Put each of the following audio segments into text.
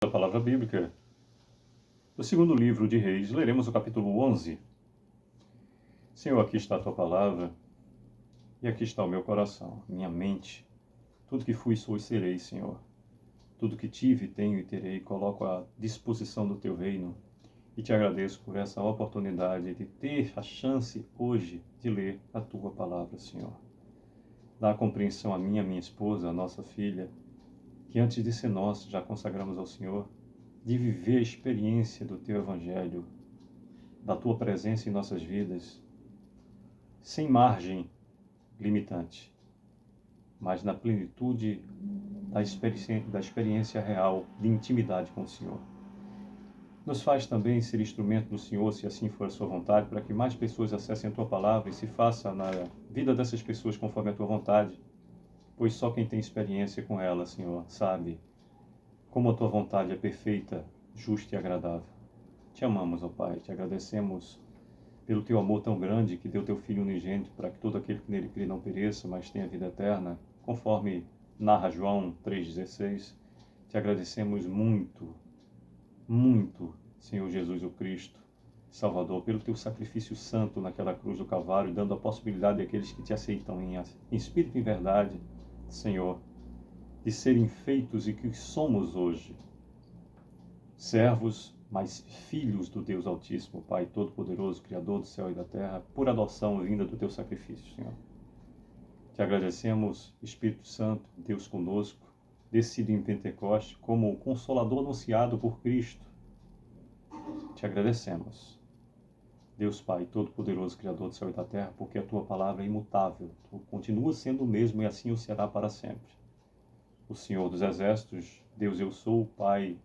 Da palavra bíblica, do segundo livro de Reis, leremos o capítulo 11. Senhor, aqui está a tua palavra, e aqui está o meu coração, minha mente. Tudo que fui, sou e serei, Senhor. Tudo que tive, tenho e terei, coloco à disposição do teu reino. E te agradeço por essa oportunidade de ter a chance hoje de ler a tua palavra, Senhor. Dá a compreensão a minha esposa, a nossa filha, que antes de ser nós já consagramos ao Senhor, de viver a experiência do Teu Evangelho, da Tua presença em nossas vidas, sem margem limitante, mas na plenitude da experiência real de intimidade com o Senhor. Nos faz também ser instrumento do Senhor, se assim for a Sua vontade, para que mais pessoas acessem a Tua palavra e se faça na vida dessas pessoas conforme a Tua vontade, pois só quem tem experiência com ela, Senhor, sabe como a Tua vontade é perfeita, justa e agradável. Te amamos, ó Pai, te agradecemos pelo Teu amor tão grande que deu Teu Filho unigênito para que todo aquele que nele crê não pereça, mas tenha vida eterna, conforme narra João 3,16. Te agradecemos muito, muito, Senhor Jesus o Cristo, Salvador, pelo Teu sacrifício santo naquela cruz do Calvário, dando a possibilidade àqueles que Te aceitam em espírito e em verdade, Senhor, de serem feitos e que somos hoje, servos, mas filhos do Deus Altíssimo, Pai Todo-Poderoso, Criador do céu e da terra, por adoção vinda do Teu sacrifício, Senhor. Te agradecemos, Espírito Santo, Deus conosco, descido em Pentecoste, como o Consolador anunciado por Cristo. Te agradecemos, Deus Pai Todo-Poderoso, Criador do céu e da terra, porque a Tua palavra é imutável, Tu continua sendo o mesmo e assim o será para sempre. O Senhor dos Exércitos, Deus eu sou, Pai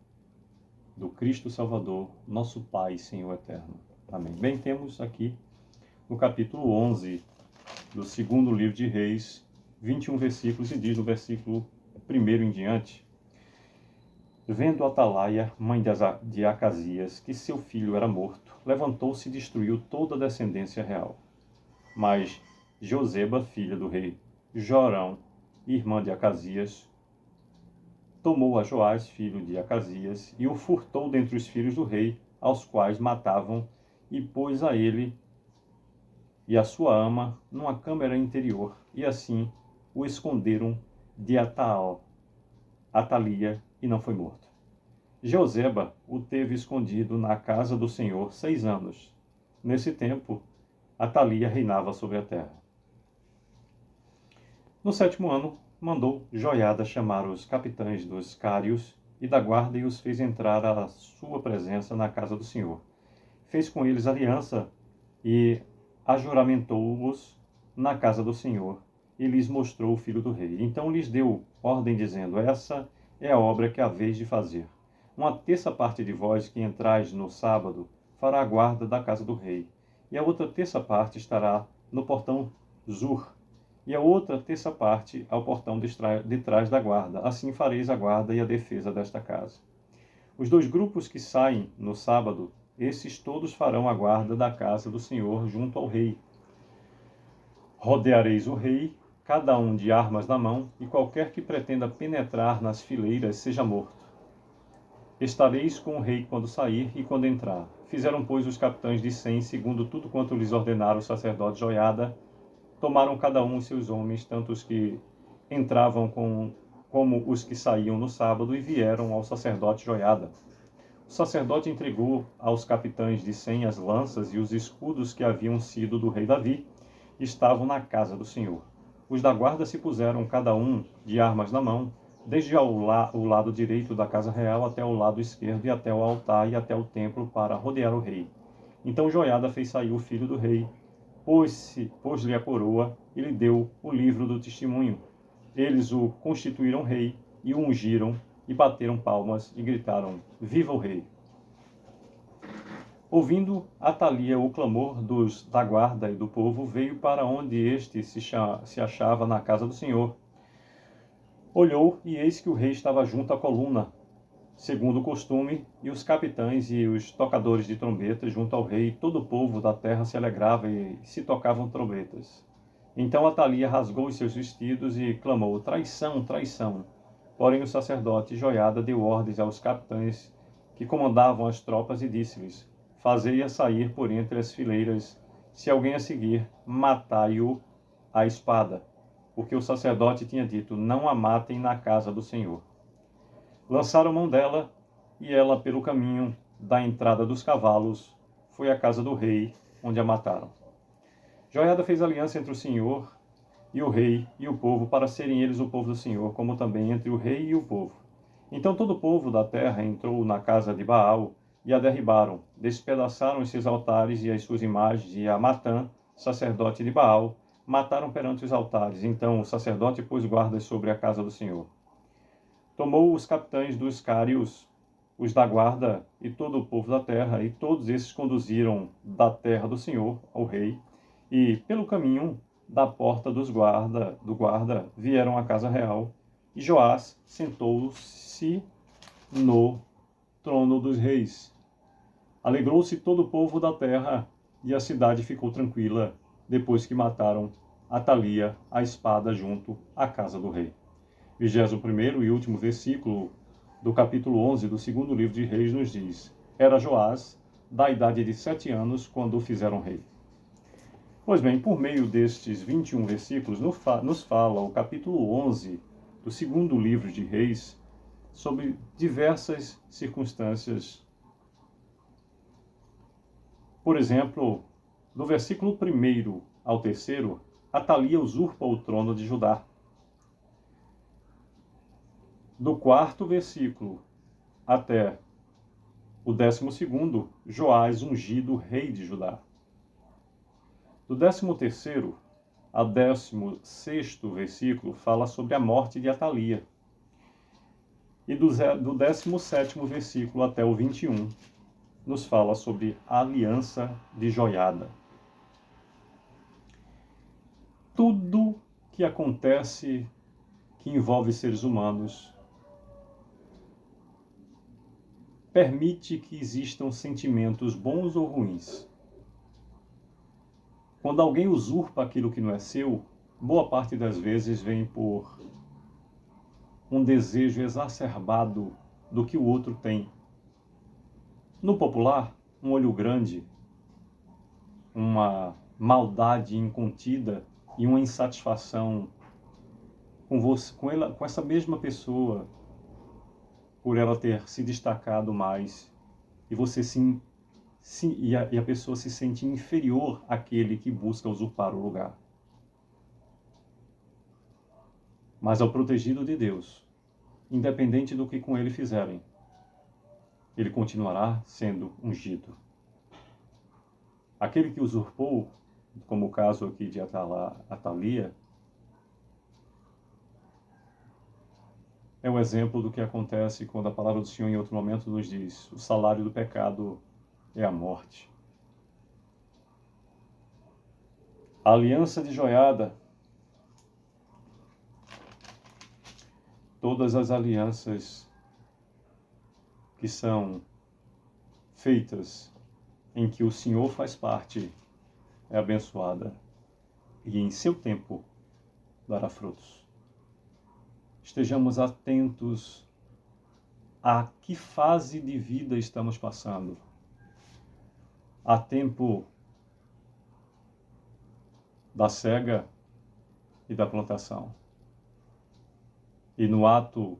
do Cristo Salvador, nosso Pai e Senhor eterno. Amém. Bem, temos aqui no capítulo 11 do segundo livro de Reis, 21 versículos, e diz no versículo 1 em diante: Vendo Atalaia, mãe de Acasias, que seu filho era morto, levantou-se e destruiu toda a descendência real. Mas Joseba, filha do rei Jorão, irmã de Acasias, tomou a Joás, filho de Acasias, e o furtou dentre os filhos do rei, aos quais matavam, e pôs a ele e a sua ama numa câmara interior, e assim o esconderam de Atalia, e não foi morto. Joseba o teve escondido na casa do Senhor 6 anos. Nesse tempo, Atalia reinava sobre a terra. No 7º ano, mandou Joiada chamar os capitães dos cários e da guarda e os fez entrar à sua presença na casa do Senhor. Fez com eles aliança e ajuramentou-os na casa do Senhor e lhes mostrou o filho do rei. Então lhes deu ordem dizendo: Essa é a obra que haveis de fazer. 1/3 parte de vós que entrais no sábado fará a guarda da casa do rei, e a outra 1/3 parte estará no portão Zur, e a outra 1/3 parte ao portão de trás da guarda. Assim fareis a guarda e a defesa desta casa. Os 2 grupos que saem no sábado, esses todos farão a guarda da casa do Senhor junto ao rei. Rodeareis o rei, cada um de armas na mão, e qualquer que pretenda penetrar nas fileiras seja morto. Estareis com o rei quando sair e quando entrar. Fizeram, pois, os capitães de 100, segundo tudo quanto lhes ordenara o sacerdote Joiada. Tomaram cada um os seus homens, tanto os que entravam como os que saíam no sábado, e vieram ao sacerdote Joiada. O sacerdote entregou aos capitães de 100 as lanças e os escudos que haviam sido do rei Davi, estavam na casa do Senhor. Os da guarda se puseram cada um de armas na mão, desde o lado direito da casa real até o lado esquerdo, e até o altar e até o templo, para rodear o rei. Então Joiada fez sair o filho do rei, pôs-lhe a coroa e lhe deu o livro do testemunho. Eles o constituíram rei e o ungiram, e bateram palmas e gritaram: Viva o rei! Ouvindo Atalia o clamor da guarda e do povo, veio para onde este se achava na casa do Senhor. Olhou, e eis que o rei estava junto à coluna, segundo o costume, e os capitães e os tocadores de trombetas junto ao rei, e todo o povo da terra se alegrava e se tocavam trombetas. Então Atalia rasgou os seus vestidos e clamou: Traição, traição! Porém o sacerdote Joiada deu ordens aos capitães que comandavam as tropas e disse-lhes: Fazei-a sair por entre as fileiras. Se alguém a seguir, matai-o à espada. Porque o sacerdote tinha dito: Não a matem na casa do Senhor. Lançaram mão dela, e ela, pelo caminho da entrada dos cavalos, foi à casa do rei, onde a mataram. Joiada fez aliança entre o Senhor e o rei e o povo, para serem eles o povo do Senhor, como também entre o rei e o povo. Então todo o povo da terra entrou na casa de Baal e a derribaram, despedaçaram os seus altares e as suas imagens, e a Matã, sacerdote de Baal, mataram perante os altares. Então o sacerdote pôs guardas sobre a casa do Senhor. Tomou os capitães dos cários, os da guarda e todo o povo da terra, e todos esses conduziram da terra do Senhor ao rei, e pelo caminho da porta do guarda vieram à casa real, e Joás sentou-se no trono dos reis. Alegrou-se todo o povo da terra, e a cidade ficou tranquila, depois que mataram Atalia a espada junto à casa do rei. 21º e último versículo do capítulo 11 do segundo livro de Reis nos diz: Era Joás da idade de 7 anos quando o fizeram rei. Pois bem, por meio destes 21 versículos, nos fala o capítulo 11 do segundo livro de Reis sobre diversas circunstâncias. Por exemplo, do versículo 1 ao 3, Atalia usurpa o trono de Judá. Do 4º versículo até o 12º, Joás ungido rei de Judá. Do 13º ao 16º versículo fala sobre a morte de Atalia. E do 17º versículo até o 21 nos fala sobre a aliança de Joiada. Tudo que acontece que envolve seres humanos permite que existam sentimentos bons ou ruins. Quando alguém usurpa aquilo que não é seu, boa parte das vezes vem por um desejo exacerbado do que o outro tem. No popular, um olho grande, uma maldade incontida e uma insatisfação com essa mesma pessoa, por ela ter se destacado mais, e você e a pessoa se sente inferior àquele que busca usurpar o lugar. Mas ao protegido de Deus, independente do que com ele fizerem, ele continuará sendo ungido. Aquele que usurpou, como o caso aqui de Atalia, é um exemplo do que acontece quando a palavra do Senhor em outro momento nos diz: o salário do pecado é a morte. A aliança de Joiada, todas as alianças que são feitas em que o Senhor faz parte, é abençoada e em seu tempo dará frutos. Estejamos atentos a que fase de vida estamos passando. Há tempo da cega e da plantação. E no ato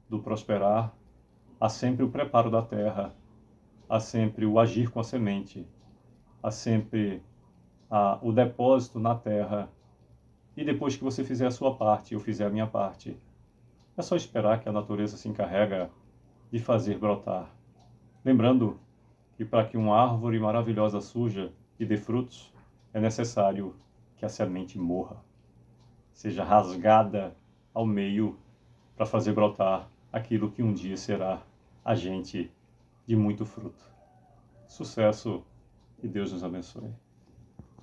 do prosperar, há sempre o preparo da terra, há sempre o agir com a semente, há sempre o depósito na terra. E depois que você fizer a sua parte, eu fizer a minha parte, é só esperar que a natureza se encarrega de fazer brotar. Lembrando que para que uma árvore maravilhosa surja e dê frutos, é necessário que a semente morra, seja rasgada ao meio para fazer brotar aquilo que um dia será agente de muito fruto. Sucesso e Deus nos abençoe.